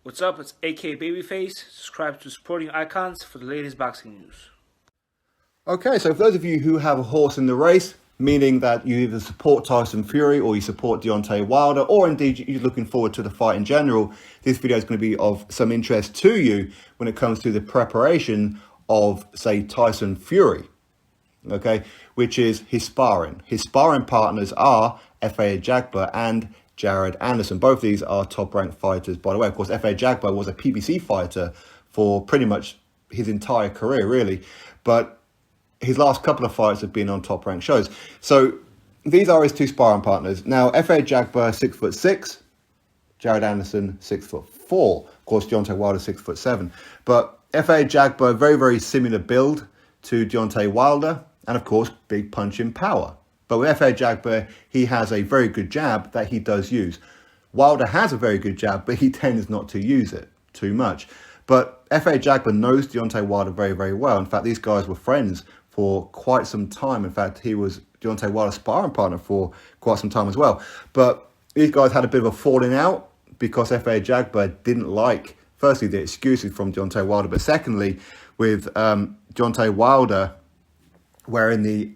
What's up? It's AK Babyface. Subscribe to Sporting Icons for the latest boxing news. Okay, so for those of you who have a horse in the race, meaning that you either support Tyson Fury or you support Deontay Wilder, or indeed you're looking forward to the fight in general, this video is going to be of some interest to you when it comes to the preparation of, say, Tyson Fury, okay, which is his sparring. His sparring partners are F.A. Ajagba and Jared Anderson. Both these are top-ranked fighters, by the way. Of course, F.A. Ajagba was a PBC fighter for pretty much his entire career, really, but his last couple of fights have been on top-ranked shows. So these are his two sparring partners. Now, F.A. Ajagba, 6'6", Jared Anderson, 6'4". Of course, Deontay Wilder, 6'7". But F.A. Ajagba, very, very similar build to Deontay Wilder, and of course, big punching power. But with F.A. Ajagba, he has a very good jab that he does use. Wilder has a very good jab, but he tends not to use it too much. But F.A. Ajagba knows Deontay Wilder very, very well. In fact, these guys were friends for quite some time. In fact, he was Deontay Wilder's sparring partner for quite some time as well. But these guys had a bit of a falling out because F.A. Ajagba didn't like, firstly, the excuses from Deontay Wilder, but secondly, with Deontay Wilder wearing the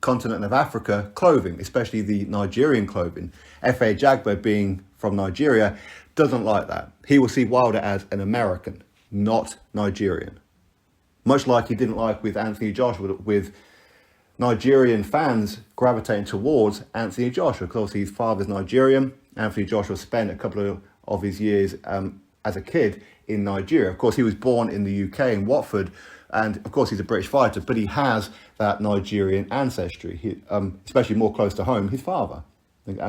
continent of Africa clothing, especially the Nigerian clothing. F.A. Ajagba, being from Nigeria, doesn't like that. He will see Wilder as an American, not Nigerian. Much like he didn't like with Anthony Joshua, with Nigerian fans gravitating towards Anthony Joshua, because obviously his father's Nigerian. Anthony Joshua spent a couple of his years as a kid in Nigeria. Of course, he was born in the UK, in Watford, and of course he's a British fighter, but he has that Nigerian ancestry, especially more close to home, his father. And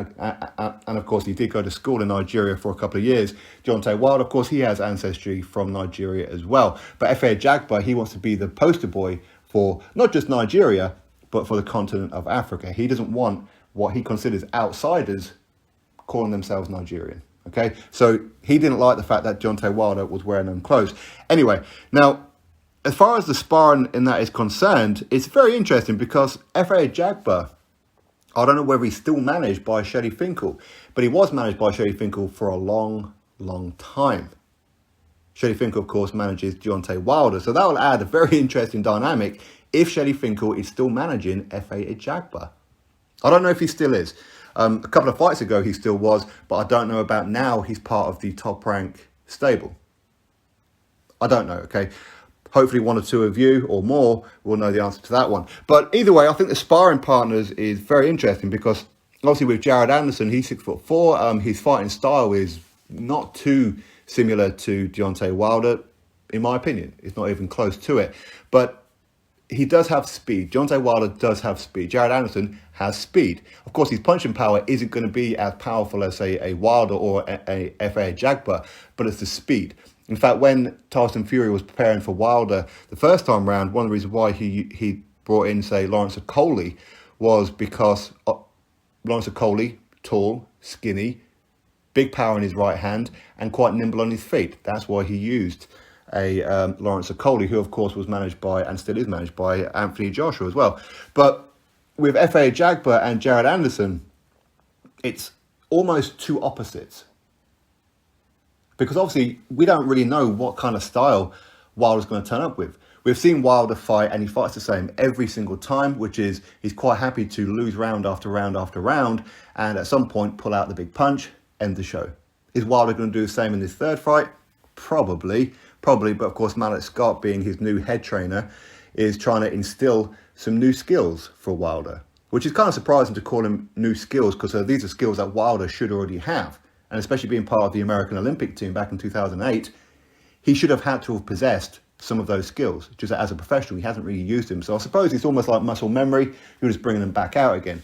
of course, he did go to school in Nigeria for a couple of years. Deontay Wilder, of course, he has ancestry from Nigeria as well. But F.A. Ajagba, he wants to be the poster boy for not just Nigeria, but for the continent of Africa. He doesn't want what he considers outsiders calling themselves Nigerian. Okay, so he didn't like the fact that Deontay Wilder was wearing them clothes. Anyway, now, as far as the sparring in that is concerned, it's very interesting because F.A. Ajagba, I don't know whether he's still managed by Shelly Finkel, but he was managed by Shelly Finkel for a long, long time. Shelly Finkel, of course, manages Deontay Wilder, so that will add a very interesting dynamic if Shelly Finkel is still managing F.A. Ajagba. I don't know if he still is. A couple of fights ago he still was, but I don't know about now he's part of the top rank stable. I don't know, okay? Hopefully one or two of you or more will know the answer to that one. But either way, I think the sparring partners is very interesting because obviously with Jared Anderson, he's 6'4". His fighting style is not too similar to Deontay Wilder, in my opinion. It's not even close to it. But he does have speed. Deontay Wilder does have speed. Jared Anderson has speed. Of course, his punching power isn't going to be as powerful as, say, a Wilder or a F.A. Ajagba, but it's the speed. In fact, when Tyson Fury was preparing for Wilder the first time round, one of the reasons why he brought in, say, Lawrence Okolie was because Lawrence Okolie, tall, skinny, big power in his right hand, and quite nimble on his feet. That's why he used a Lawrence Okolie, who, of course, was managed by, and still is managed by, Anthony Joshua as well. But with F.A. Ajagba and Jared Anderson, it's almost two opposites. Because obviously, we don't really know what kind of style Wilder's going to turn up with. We've seen Wilder fight, and he fights the same every single time, which is he's quite happy to lose round after round after round, and at some point pull out the big punch, end the show. Is Wilder going to do the same in this third fight? Probably. But of course, Mallet Scott, being his new head trainer, is trying to instill some new skills for Wilder, which is kind of surprising to call him new skills because these are skills that Wilder should already have. And especially being part of the American Olympic team back in 2008, he should have had to have possessed some of those skills. Just as a professional, he hasn't really used them. So I suppose it's almost like muscle memory. You're just bringing them back out again.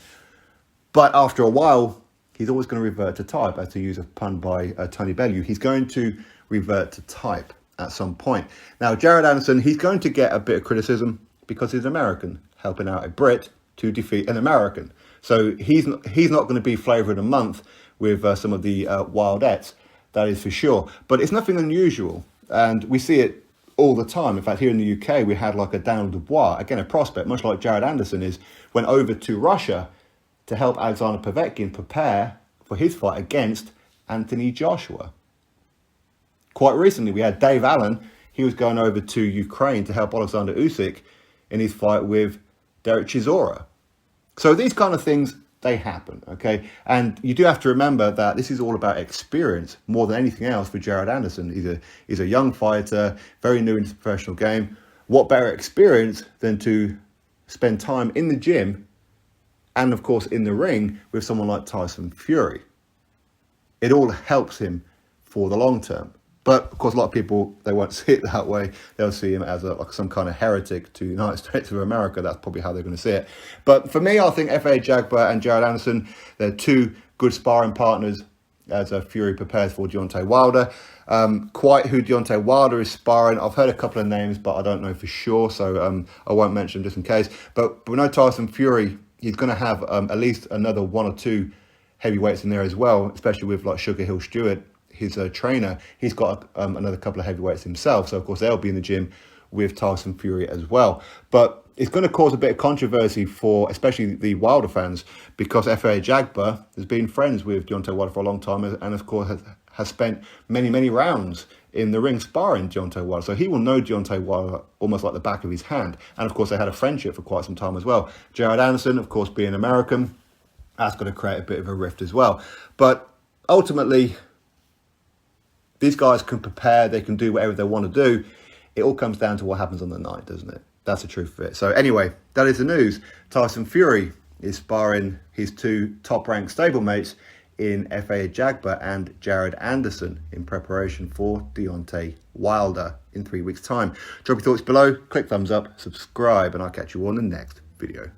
But after a while, he's always going to revert to type, as to use a pun by Tony Bellew. He's going to revert to type at some point. Now, Jared Anderson, he's going to get a bit of criticism because he's American, helping out a Brit to defeat an American. So he's not going to be flavour of the month with some of the Wildettes, that is for sure. But it's nothing unusual, and we see it all the time. In fact, here in the UK, we had like a Daniel Dubois, again, a prospect, much like Jared Anderson is, went over to Russia to help Alexander Povetkin prepare for his fight against Anthony Joshua. Quite recently, we had Dave Allen. He was going over to Ukraine to help Alexander Usyk in his fight with Derek Chisora. So these kind of things, they happen, okay? And you do have to remember that this is all about experience more than anything else for Jared Anderson. He's a young fighter, very new into the professional game. What better experience than to spend time in the gym and, of course, in the ring with someone like Tyson Fury? It all helps him for the long term. But, of course, a lot of people, they won't see it that way. They'll see him as like some kind of heretic to the United States of America. That's probably how they're going to see it. But for me, I think F.A. Jagba and Jared Anderson, they're two good sparring partners as Fury prepares for Deontay Wilder. Quite who Deontay Wilder is sparring, I've heard a couple of names, but I don't know for sure. So I won't mention them just in case. But we know Tyson Fury, he's going to have at least another one or two heavyweights in there as well, especially with like Sugar Hill Stewart, his trainer. He's got another couple of heavyweights himself, so of course they'll be in the gym with Tyson Fury as well. But it's going to cause a bit of controversy for especially the Wilder fans, because F.A. Jagba has been friends with Deontay Wilder for a long time, and of course has spent many rounds in the ring sparring Deontay Wilder, so he will know Deontay Wilder almost like the back of his hand. And of course they had a friendship for quite some time as well. Jared Anderson, of course, being American, that's going to create a bit of a rift as well. But ultimately, these guys can prepare, they can do whatever they want to do. It all comes down to what happens on the night, doesn't it? That's the truth of it. So anyway, that is the news. Tyson Fury is sparring his two top-ranked stablemates in F.A. Jagba and Jared Anderson in preparation for Deontay Wilder in 3 weeks' time. Drop your thoughts below, click thumbs up, subscribe, and I'll catch you on the next video.